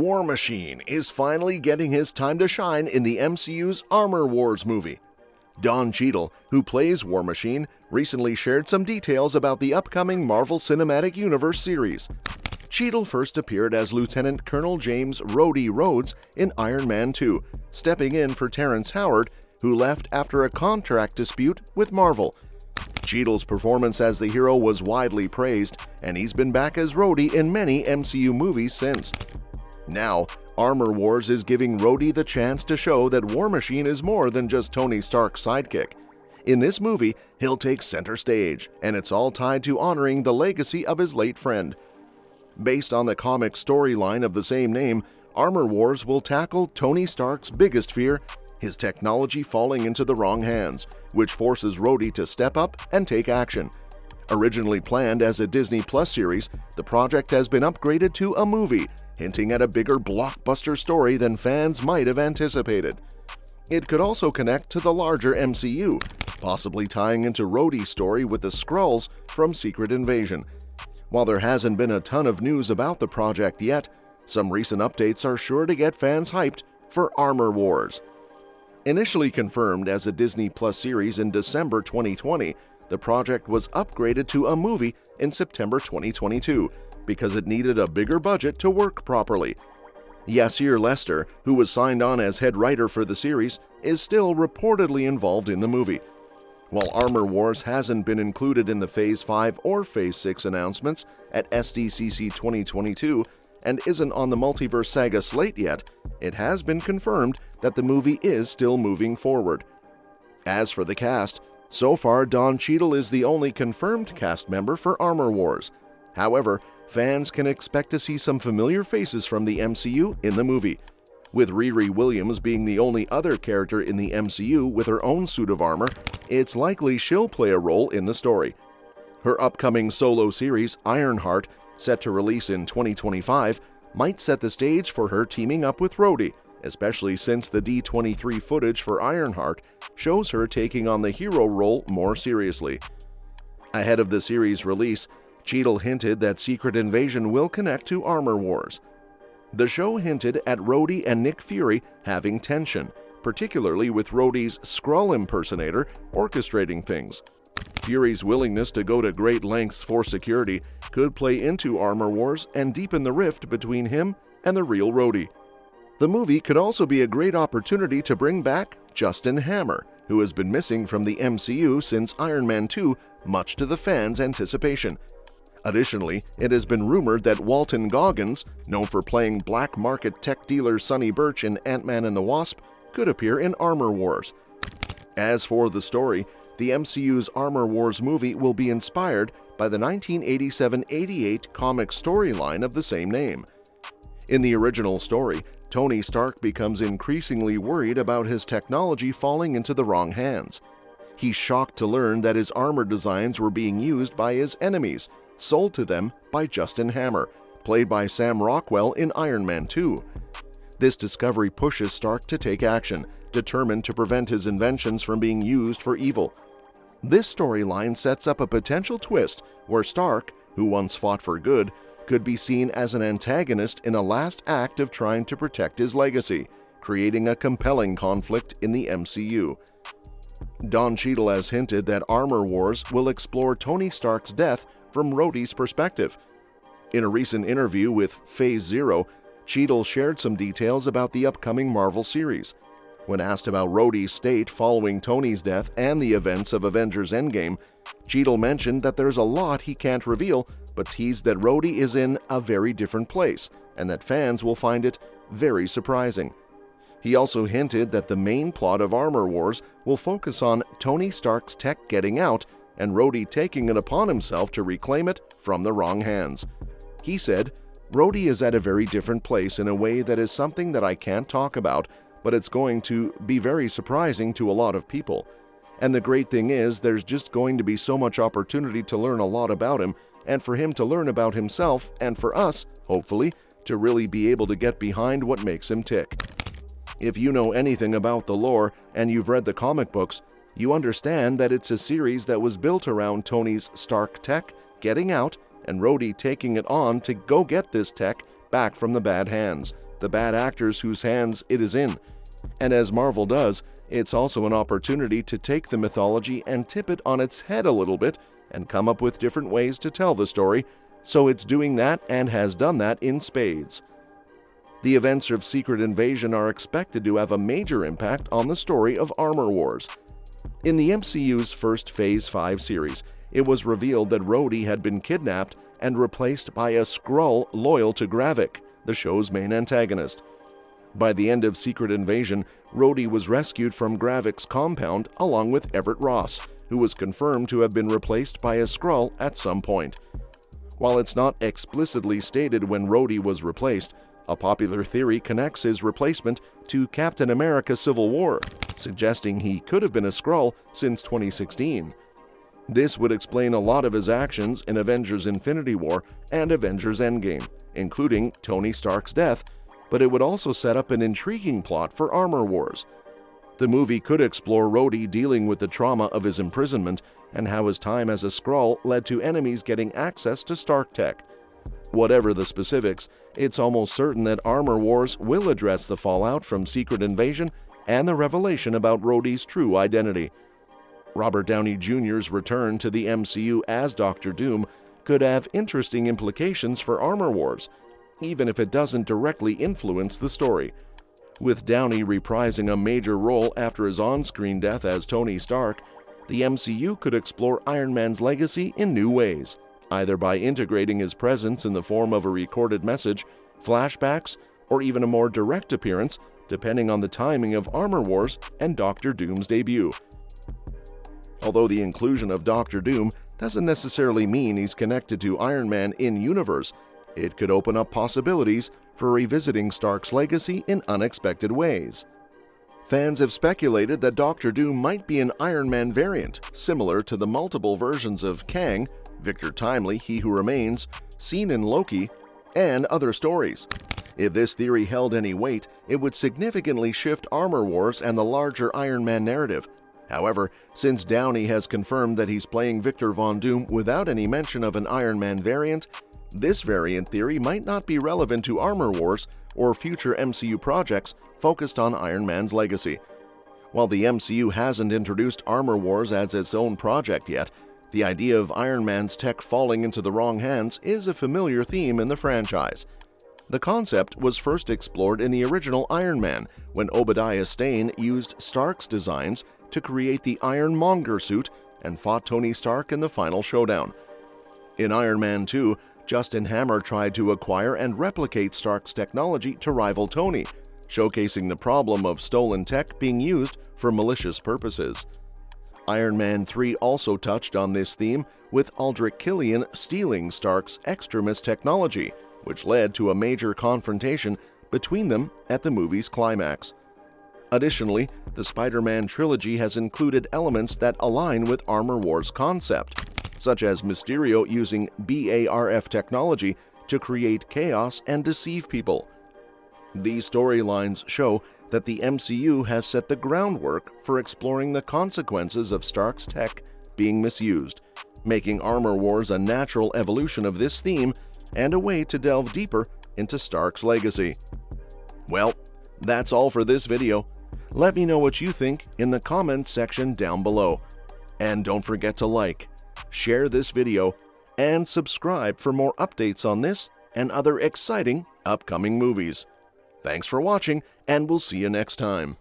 War Machine is finally getting his time to shine in the MCU's Armor Wars movie. Don Cheadle, who plays War Machine, recently shared some details about the upcoming Marvel Cinematic Universe series. Cheadle first appeared as Lieutenant Colonel James Rhodey Rhodes in Iron Man 2, stepping in for Terrence Howard, who left after a contract dispute with Marvel. Cheadle's performance as the hero was widely praised, and he's been back as Rhodey in many MCU movies since. Now, Armor Wars is giving Rhodey the chance to show that War Machine is more than just Tony Stark's sidekick. In this movie, he'll take center stage, and it's all tied to honoring the legacy of his late friend. Based on the comic storyline of the same name, Armor Wars will tackle Tony Stark's biggest fear, his technology falling into the wrong hands, which forces Rhodey to step up and take action. Originally planned as a Disney Plus series, the project has been upgraded to a movie, hinting at a bigger blockbuster story than fans might have anticipated. It could also connect to the larger MCU, possibly tying into Rhodey's story with the Skrulls from Secret Invasion. While there hasn't been a ton of news about the project yet, some recent updates are sure to get fans hyped for Armor Wars. Initially confirmed as a Disney Plus series in December 2020, the project was upgraded to a movie in September 2022 because it needed a bigger budget to work properly. Yasir Lester, who was signed on as head writer for the series, is still reportedly involved in the movie. While Armor Wars hasn't been included in the Phase 5 or Phase 6 announcements at SDCC 2022 and isn't on the Multiverse Saga slate yet, it has been confirmed that the movie is still moving forward. As for the cast, so far Don Cheadle is the only confirmed cast member for Armor Wars. However, fans can expect to see some familiar faces from the MCU in the movie, with Riri Williams being the only other character in the MCU with her own suit of armor. It's likely she'll play a role in the story. Her upcoming solo series, Ironheart, set to release in 2025, might set the stage for her teaming up with Rhodey, especially since the D23 footage for Ironheart shows her taking on the hero role more seriously. Ahead of the series release, Cheadle hinted that Secret Invasion will connect to Armor Wars. The show hinted at Rhodey and Nick Fury having tension, particularly with Rhodey's Skrull impersonator orchestrating things. Fury's willingness to go to great lengths for security could play into Armor Wars and deepen the rift between him and the real Rhodey. The movie could also be a great opportunity to bring back Justin Hammer, who has been missing from the MCU since Iron Man 2, much to the fans' anticipation. Additionally, it has been rumored that Walton Goggins, known for playing black market tech dealer Sonny Birch in Ant-Man and the Wasp, could appear in Armor Wars. As for the story, the MCU's Armor Wars movie will be inspired by the 1987-88 comic storyline of the same name. In the original story, Tony Stark becomes increasingly worried about his technology falling into the wrong hands. He's shocked to learn that his armor designs were being used by his enemies, sold to them by Justin Hammer, played by Sam Rockwell in Iron Man 2. This discovery pushes Stark to take action, determined to prevent his inventions from being used for evil. This storyline sets up a potential twist where Stark, who once fought for good, could be seen as an antagonist in a last act of trying to protect his legacy, creating a compelling conflict in the MCU. Don Cheadle has hinted that Armor Wars will explore Tony Stark's death from Rhodey's perspective. In a recent interview with Phase Zero, Cheadle shared some details about the upcoming Marvel series. When asked about Rhodey's state following Tony's death and the events of Avengers Endgame, Cheadle mentioned that there's a lot he can't reveal, but teased that Rhodey is in a very different place and that fans will find it very surprising. He also hinted that the main plot of Armor Wars will focus on Tony Stark's tech getting out and Rhodey taking it upon himself to reclaim it from the wrong hands. He said, "Rhodey is at a very different place in a way that is something that I can't talk about, but it's going to be very surprising to a lot of people. And the great thing is there's just going to be so much opportunity to learn a lot about him, and for him to learn about himself, and for us, hopefully, to really be able to get behind what makes him tick." If you know anything about the lore and you've read the comic books, you understand that it's a series that was built around Tony's Stark tech getting out and Rhodey taking it on to go get this tech back from the bad hands, the bad actors whose hands it is in. And as Marvel does, it's also an opportunity to take the mythology and tip it on its head a little bit and come up with different ways to tell the story, so it's doing that and has done that in spades. The events of Secret Invasion are expected to have a major impact on the story of Armor Wars. In the MCU's first Phase 5 series, it was revealed that Rhodey had been kidnapped and replaced by a Skrull loyal to Gravik, the show's main antagonist. By the end of Secret Invasion, Rhodey was rescued from Gravik's compound along with Everett Ross, who was confirmed to have been replaced by a Skrull at some point. While it's not explicitly stated when Rhodey was replaced, a popular theory connects his replacement to Captain America: Civil War, suggesting he could have been a Skrull since 2016. This would explain a lot of his actions in Avengers: Infinity War and Avengers: Endgame, including Tony Stark's death, but it would also set up an intriguing plot for Armor Wars. The movie could explore Rhodey dealing with the trauma of his imprisonment and how his time as a Skrull led to enemies getting access to Stark tech. Whatever the specifics, it's almost certain that Armor Wars will address the fallout from Secret Invasion and the revelation about Rhodey's true identity. Robert Downey Jr.'s return to the MCU as Doctor Doom could have interesting implications for Armor Wars, even if it doesn't directly influence the story. With Downey reprising a major role after his on-screen death as Tony Stark, the MCU could explore Iron Man's legacy in new ways, either by integrating his presence in the form of a recorded message, flashbacks, or even a more direct appearance, depending on the timing of Armor Wars and Doctor Doom's debut. Although the inclusion of Doctor Doom doesn't necessarily mean he's connected to Iron Man in-universe, it could open up possibilities for revisiting Stark's legacy in unexpected ways. Fans have speculated that Doctor Doom might be an Iron Man variant, similar to the multiple versions of Kang, Victor Timely, He Who Remains, seen in Loki, and other stories. If this theory held any weight, it would significantly shift Armor Wars and the larger Iron Man narrative. However, since Downey has confirmed that he's playing Victor Von Doom without any mention of an Iron Man variant, this variant theory might not be relevant to Armor Wars or future MCU projects focused on Iron Man's legacy. While the MCU hasn't introduced Armor Wars as its own project yet, the idea of Iron Man's tech falling into the wrong hands is a familiar theme in the franchise. The concept was first explored in the original Iron Man, when Obadiah Stane used Stark's designs to create the Ironmonger suit and fought Tony Stark in the final showdown. In Iron Man 2, Justin Hammer tried to acquire and replicate Stark's technology to rival Tony, showcasing the problem of stolen tech being used for malicious purposes. Iron Man 3 also touched on this theme, with Aldrich Killian stealing Stark's Extremis technology, which led to a major confrontation between them at the movie's climax. Additionally, the Spider-Man trilogy has included elements that align with Armor Wars' concept, such as Mysterio using BARF technology to create chaos and deceive people. These storylines show that the MCU has set the groundwork for exploring the consequences of Stark's tech being misused, making Armor Wars a natural evolution of this theme and a way to delve deeper into Stark's legacy. Well, that's all for this video. Let me know what you think in the comments section down below. And don't forget to like, share this video, and subscribe for more updates on this and other exciting upcoming movies. Thanks for watching, and we'll see you next time.